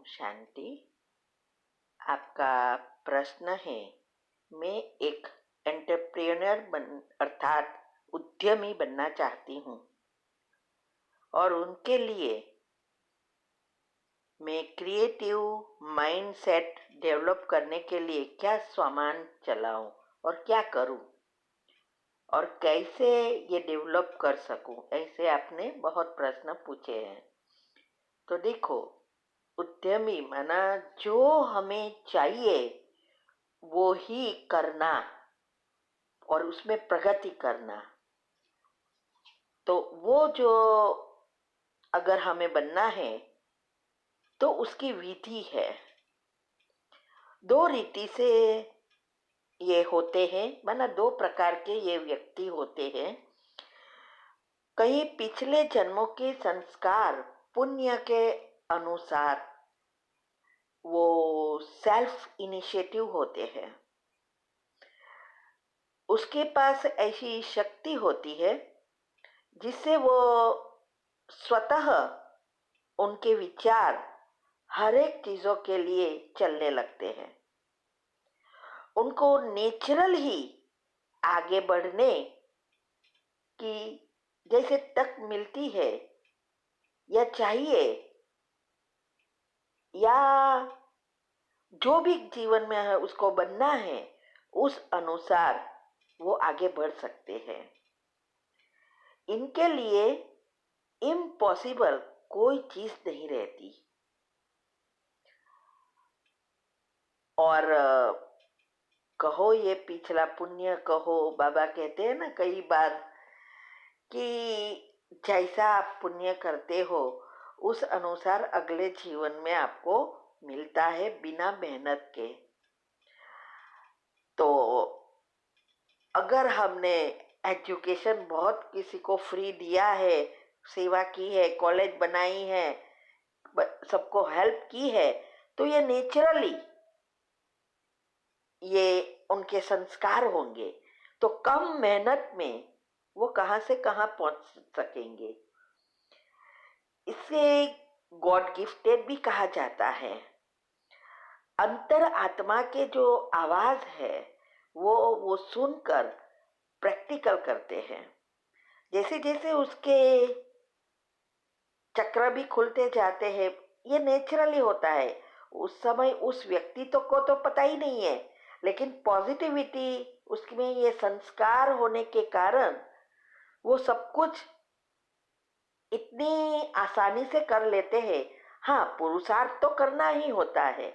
शांति। आपका प्रश्न है, मैं एक एंटरप्रेन्योर अर्थात उद्यमी बनना चाहती हूँ और उनके लिए मैं क्रिएटिव माइंडसेट डेवलप करने के लिए क्या सामान चलाऊं और क्या करूं और कैसे ये डेवलप कर सकूं, ऐसे आपने बहुत प्रश्न पूछे हैं। तो देखो, उद्यमी माना जो हमें चाहिए वो ही करना और उसमें प्रगति करना। तो वो जो अगर हमें बनना है तो उसकी विधि है। दो रीति से ये होते हैं, माना दो प्रकार के ये व्यक्ति होते हैं। कई पिछले जन्मों के संस्कार पुण्य के अनुसार वो सेल्फ इनिशिएटिव होते हैं। उसके पास ऐसी शक्ति होती है जिससे वो स्वतः उनके विचार हर एक चीजों के लिए चलने लगते हैं। उनको नेचुरल ही आगे बढ़ने की जैसे तक मिलती है या चाहिए, या जो भी जीवन में है उसको बनना है, उस अनुसार वो आगे बढ़ सकते हैं। इनके लिए इम्पॉसिबल कोई चीज नहीं रहती। और कहो ये पिछला पुण्य कहो, बाबा कहते हैं ना कई बार कि जैसा आप पुण्य करते हो उस अनुसार अगले जीवन में आपको मिलता है बिना मेहनत के। तो अगर हमने एजुकेशन बहुत किसी को फ्री दिया है, सेवा की है, कॉलेज बनाई है, सबको हेल्प की है, तो ये नेचुरली ये उनके संस्कार होंगे। तो कम मेहनत में वो कहां से कहां पहुंच सकेंगे। इसे गॉड गिफ्टेड भी कहा जाता है। अंतर आत्मा के जो आवाज है वो सुनकर प्रैक्टिकल करते हैं। जैसे जैसे उसके चक्र भी खुलते जाते हैं, ये नेचुरली होता है। उस समय उस व्यक्तित्व को तो पता ही नहीं है, लेकिन पॉजिटिविटी उसमें ये संस्कार होने के कारण वो सब कुछ इतनी आसानी से कर लेते हैं। हाँ, पुरुषार्थ तो करना ही होता है।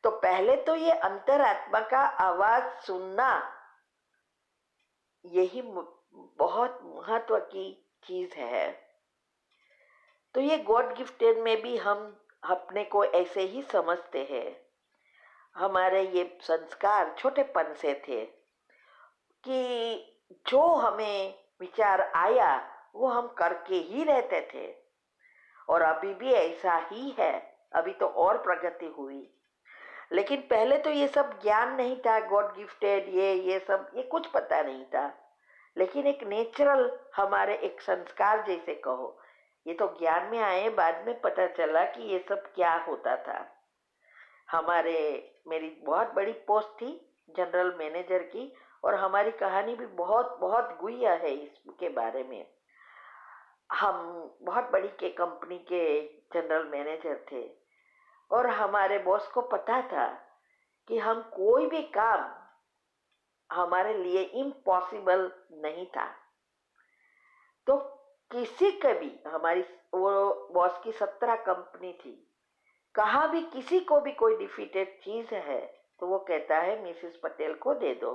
तो पहले तो ये अंतरात्मा का आवाज सुनना, यही बहुत महत्व की चीज है। तो ये गॉड गिफ्टेड में भी हम अपने को ऐसे ही समझते हैं। हमारे ये संस्कार छोटेपन से थे कि जो हमें विचार आया वो हम करके ही रहते थे, और अभी भी ऐसा ही है। अभी तो और प्रगति हुई, लेकिन पहले तो ये सब ज्ञान नहीं था। गॉड गिफ्टेड ये सब ये कुछ पता नहीं था। लेकिन एक नेचुरल हमारे एक संस्कार जैसे कहो, ये तो ज्ञान में आए, बाद में पता चला कि ये सब क्या होता था। हमारे मेरी बहुत बड़ी पोस्ट थी जनरल मैनेजर की, और हमारी कहानी भी बहुत बहुत गुइया है इसके बारे में। हम बहुत बड़ी के कंपनी के जनरल मैनेजर थे, और हमारे बॉस को पता था कि हम कोई भी काम हमारे लिए इम्पॉसिबल नहीं था। तो किसी के भी, हमारी वो बॉस की 17 कंपनी थी, कहाँ भी किसी को भी कोई डिफीटेड चीज है तो वो कहता है मिसेस पटेल को दे दो।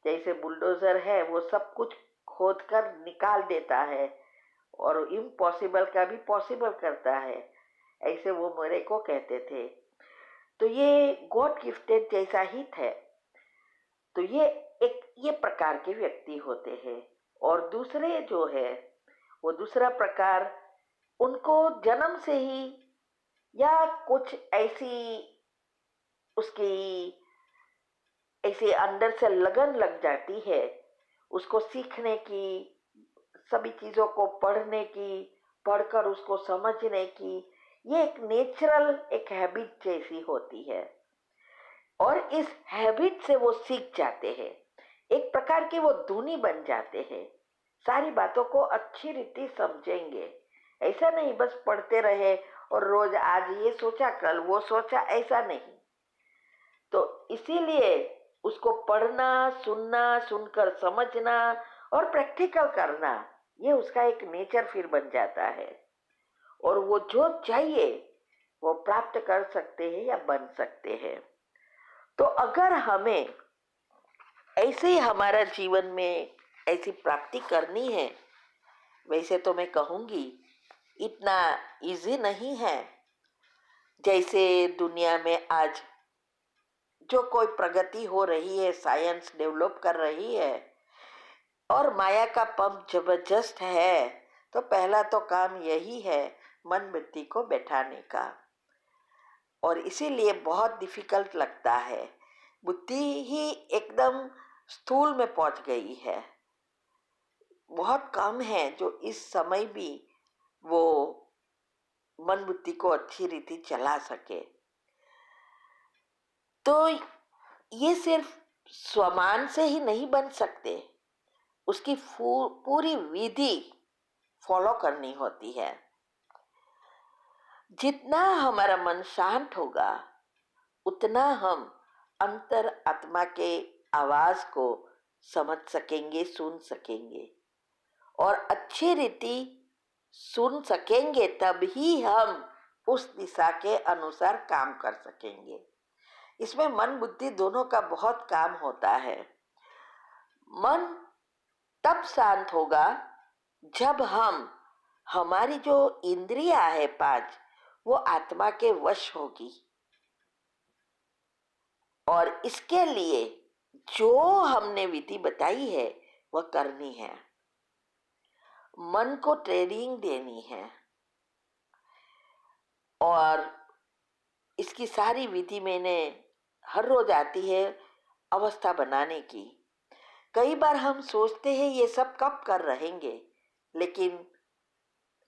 जैसे बुलडोजर है, वो सब कुछ खोद कर निकाल देता है और इम्पॉसिबल का भी पॉसिबल करता है, ऐसे वो मेरे को कहते थे। तो ये गॉड गिफ्टेड जैसा ही थे। तो ये प्रकार के व्यक्ति होते हैं। और दूसरे जो है वो दूसरा प्रकार, उनको जन्म से ही या कुछ ऐसी उसकी ऐसे अंदर से लगन लग जाती है उसको सीखने की, सभी चीजों को पढ़ने की, पढ़कर उसको समझने की, ये एक नेचुरल एक हैबिट जैसी होती है और इस हैबिट से वो सीख जाते हैं, एक प्रकार के वो धुनी बन जाते हैं, सारी बातों को अच्छी रीति समझेंगे। ऐसा नहीं बस पढ़ते रहे और रोज आज ये सोचा कल वो सोचा, ऐसा नहीं। तो इसीलिए उसको पढ़ना, सुनना, सुनकर समझना और प्रैक्टिकल करना, ये उसका एक नेचर फिर बन जाता है और वो जो चाहिए वो प्राप्त कर सकते हैं या बन सकते हैं। तो अगर हमें ऐसे ही हमारा जीवन में ऐसी प्राप्ति करनी है, वैसे तो मैं कहूँगी इतना इजी नहीं है। जैसे दुनिया में आज जो कोई प्रगति हो रही है, साइंस डेवलप कर रही है और माया का पंप जबरदस्त है, तो पहला तो काम यही है मन बुद्धि को बैठाने का। और इसीलिए बहुत डिफिकल्ट लगता है, बुद्धि ही एकदम स्थूल में पहुंच गई है। बहुत कम है जो इस समय भी वो मन बुद्धि को अच्छी रीति चला सके। तो ये सिर्फ स्वमान से ही नहीं बन सकते, उसकी पूरी विधि फॉलो करनी होती है। जितना हमारा मन शांत होगा उतना हम अंतर आत्मा के आवाज को समझ सकेंगे, सुन सकेंगे और अच्छी रीति सुन सकेंगे, तभी हम उस दिशा के अनुसार काम कर सकेंगे। इसमें मन बुद्धि दोनों का बहुत काम होता है। मन तब शांत होगा जब हम हमारी जो इंद्रियां है 5 वो आत्मा के वश होगी और इसके लिए जो हमने विधि बताई है वह करनी है, मन को ट्रेनिंग देनी है और इसकी सारी विधि मैंने हर रोज आती है अवस्था बनाने की। कई बार हम सोचते हैं ये सब कब कर रहेंगे, लेकिन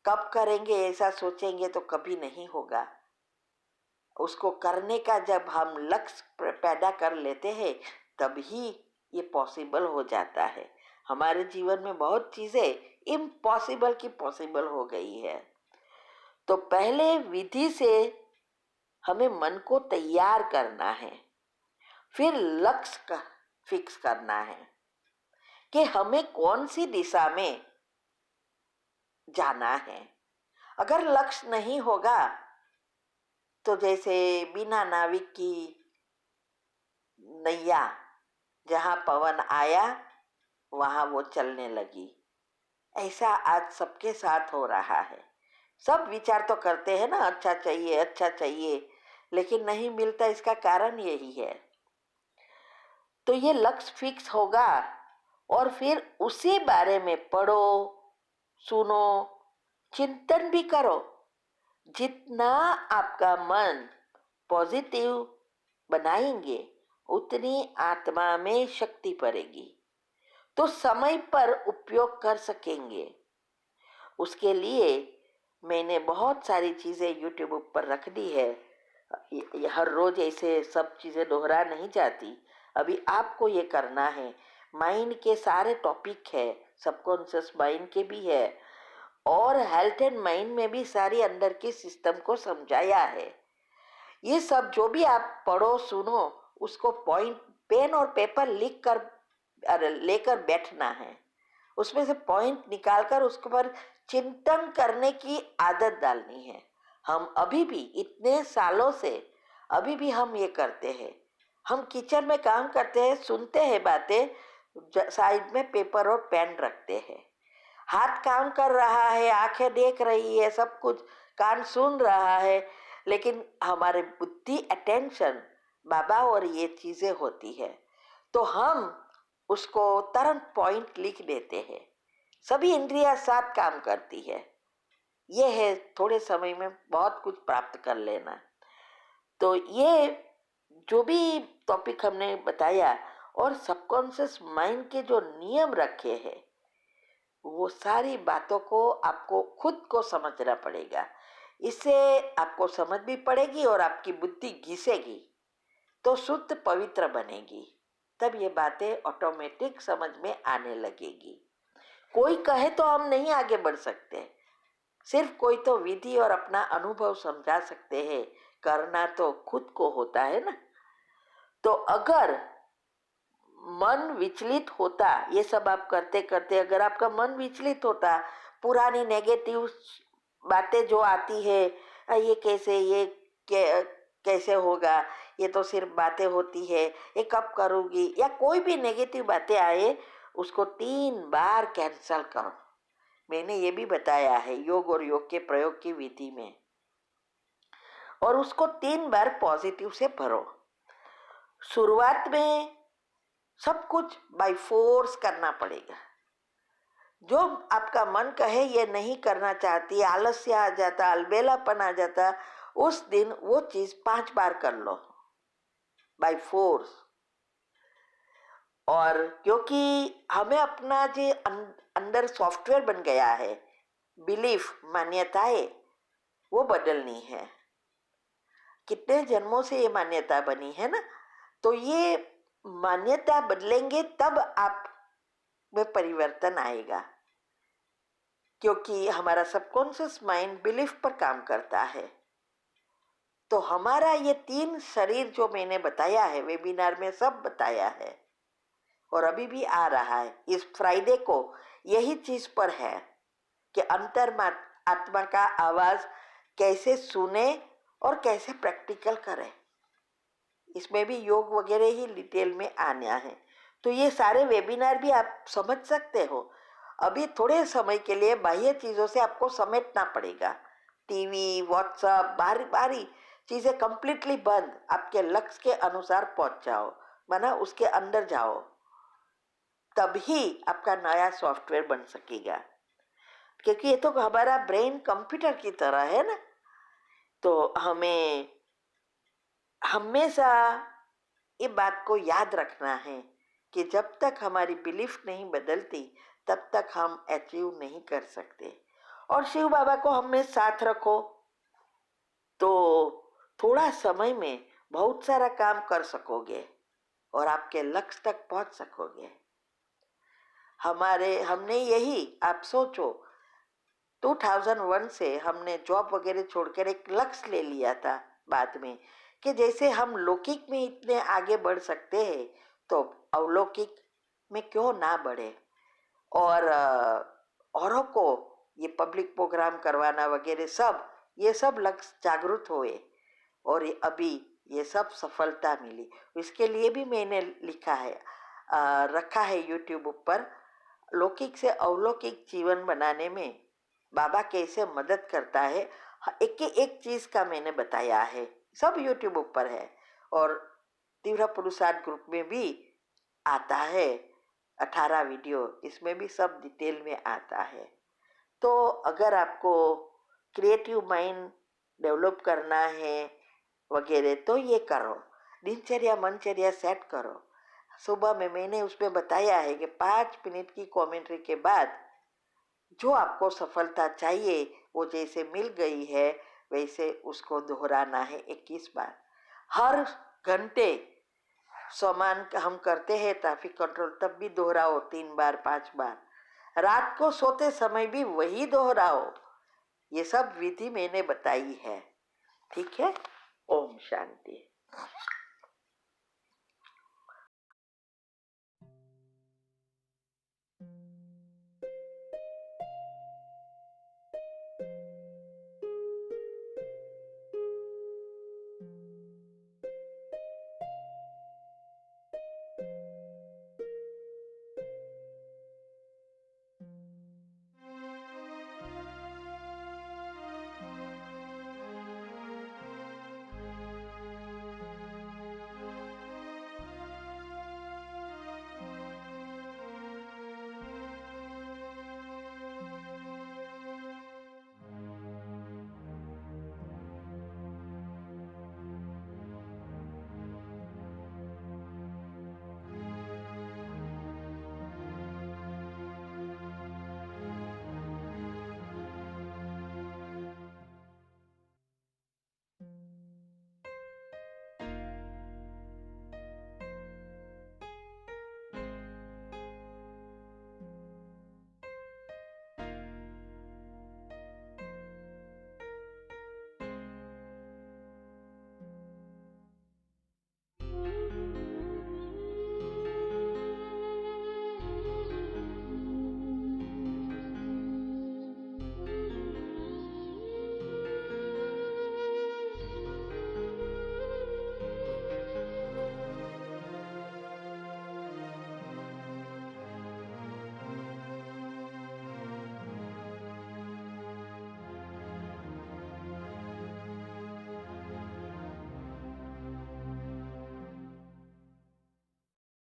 कब करेंगे ऐसा सोचेंगे तो कभी नहीं होगा। उसको करने का जब हम लक्ष्य पैदा कर लेते हैं तभी ये पॉसिबल हो जाता है। हमारे जीवन में बहुत चीजें इम्पॉसिबल की पॉसिबल हो गई है। तो पहले विधि से हमें मन को तैयार करना है, फिर लक्ष्य फिक्स करना है कि हमें कौन सी दिशा में जाना है। अगर लक्ष्य नहीं होगा तो जैसे बिना नाविक की नैया, जहां पवन आया वहां वो चलने लगी, ऐसा आज सबके साथ हो रहा है। सब विचार तो करते हैं ना, अच्छा चाहिए अच्छा चाहिए, लेकिन नहीं मिलता। इसका कारण यही है। तो ये लक्ष्य फिक्स होगा और फिर उसी बारे में पढ़ो, सुनो, चिंतन भी करो। जितना आपका मन पॉजिटिव बनाएंगे उतनी आत्मा में शक्ति पड़ेगी, तो समय पर उपयोग कर सकेंगे। उसके लिए मैंने बहुत सारी चीजें यूट्यूब पर रख दी है। हर रोज ऐसे सब चीजें दोहरा नहीं जाती। अभी आपको ये करना है। माइंड के सारे टॉपिक है, सबकॉन्शियस माइंड के भी है और हेल्थ एंड माइंड में भी सारी अंदर के सिस्टम को समझाया है। ये सब जो भी आप पढ़ो सुनो, उसको पॉइंट पेन और पेपर लिख कर लेकर बैठना है। उसमें से पॉइंट निकालकर उसके पर चिंतन करने की आदत डालनी है। हम अभी भी इतने सालों से अभी भी हम ये करते हैं। हम किचन में काम करते हैं, सुनते हैं बातें, साइड में पेपर और पेन रखते हैं। हाथ काम कर रहा है, आंखें देख रही है, सब कुछ कान सुन रहा है, लेकिन हमारे बुद्धि अटेंशन बाबा और ये चीजें होती है, तो हम उसको तुरंत पॉइंट लिख देते हैं। सभी इंद्रियां साथ काम करती है। ये है थोड़े समय में बहुत कुछ प्राप्त कर लेना। तो ये जो भी टॉपिक हमने बताया और सबकॉन्शियस माइंड के जो नियम रखे हैं, वो सारी बातों को आपको खुद को समझना पड़ेगा। इससे आपको समझ भी पड़ेगी और आपकी बुद्धि घिसेगी तो शुद्ध पवित्र बनेगी। तब ये बातें ऑटोमेटिक समझ में आने लगेगी। कोई कहे तो हम नहीं आगे बढ़ सकते, सिर्फ कोई तो विधि और अपना अनुभव समझा सकते हैं। करना तो खुद को होता है ना। तो अगर मन विचलित होता, ये सब आप करते करते अगर आपका मन विचलित होता, पुरानी नेगेटिव बातें जो आती है, ये कैसे, कैसे होगा, ये तो सिर्फ बातें होती है, ये कब करूँगी, या कोई भी नेगेटिव बातें आए, उसको 3 बार कैंसल करो। मैंने ये भी बताया है योग और योग के प्रयोग की विधि में। और उसको 3 बार पॉजिटिव से भरो। शुरुआत में सब कुछ बाय फोर्स करना पड़ेगा। जो आपका मन कहे ये नहीं करना चाहती, आलस्य आ जाता, अलबेलापन आ जाता, उस दिन वो चीज 5 बार कर लो बाय फोर्स। और क्योंकि हमें अपना जो अंदर सॉफ्टवेयर बन गया है, बिलीफ, मान्यताएं, वो बदलनी है। कितने जन्मों से ये मान्यता बनी है ना, तो ये मान्यता बदलेंगे तब आप में परिवर्तन आएगा। क्योंकि हमारा सबकॉन्शियस माइंड बिलीफ पर काम करता है। तो हमारा ये 3 शरीर जो मैंने बताया है, वेबिनार में सब बताया है और अभी भी आ रहा है। इस फ्राइडे को यही चीज पर है कि आत्मा का आवाज कैसे सुने और कैसे प्रैक्टिकल करें। इसमें भी योग वगैरह ही डिटेल में आना है। तो ये सारे वेबिनार भी आप समझ सकते हो। अभी थोड़े समय के लिए बाह्य चीजों से आपको समेटना पड़ेगा। टीवी, व्हाट्सएप, बारी बारी चीजें कंप्लीटली बंद, आपके लक्ष्य के अनुसार पहुंच जाओ, माना उसके अंदर जाओ, तभी आपका नया सॉफ्टवेयर बन सकेगा। क्योंकि ये तो हमारा ब्रेन कंप्यूटर की तरह है ना। तो हमें हमेशा ये बात को याद रखना है कि जब तक हमारी बिलीफ नहीं बदलती तब तक हम अचीव नहीं कर सकते। और शिव बाबा को हमें साथ रखो तो थोड़ा समय में बहुत सारा काम कर सकोगे और आपके लक्ष्य तक पहुंच सकोगे। हमने यही, आप सोचो, 2001 से हमने जॉब वगैरह छोड़कर एक लक्ष्य ले लिया था बाद में कि जैसे हम लौकिक में इतने आगे बढ़ सकते हैं तो अवलौकिक में क्यों ना बढ़े। और औरों को ये पब्लिक प्रोग्राम करवाना वगैरह सब, ये सब लक्ष्य जागरूक हुए और अभी ये सब सफलता मिली। इसके लिए भी मैंने लिखा है, रखा है यूट्यूब पर, लौकिक से अवलौकिक जीवन बनाने में बाबा कैसे मदद करता है। एक चीज का मैंने बताया है, सब यूट्यूब पर है और तीव्र पुरुषार्थ ग्रुप में भी आता है 18 वीडियो, इसमें भी सब डिटेल में आता है। तो अगर आपको क्रिएटिव माइंड डेवलप करना है वगैरह तो ये करो, दिनचर्या मनचर्या सेट करो। सुबह में मैंने उसमें बताया है कि 5 मिनट की कमेंट्री के बाद जो आपको सफलता चाहिए वो जैसे मिल गई है वैसे उसको दोहराना है 21 बार। हर घंटे समान हम करते हैं ट्रैफिक कंट्रोल, तब भी दोहराओ 3 बार 5 बार। रात को सोते समय भी वही दोहराओ। ये सब विधि मैंने बताई है। ठीक है। ओम शांति।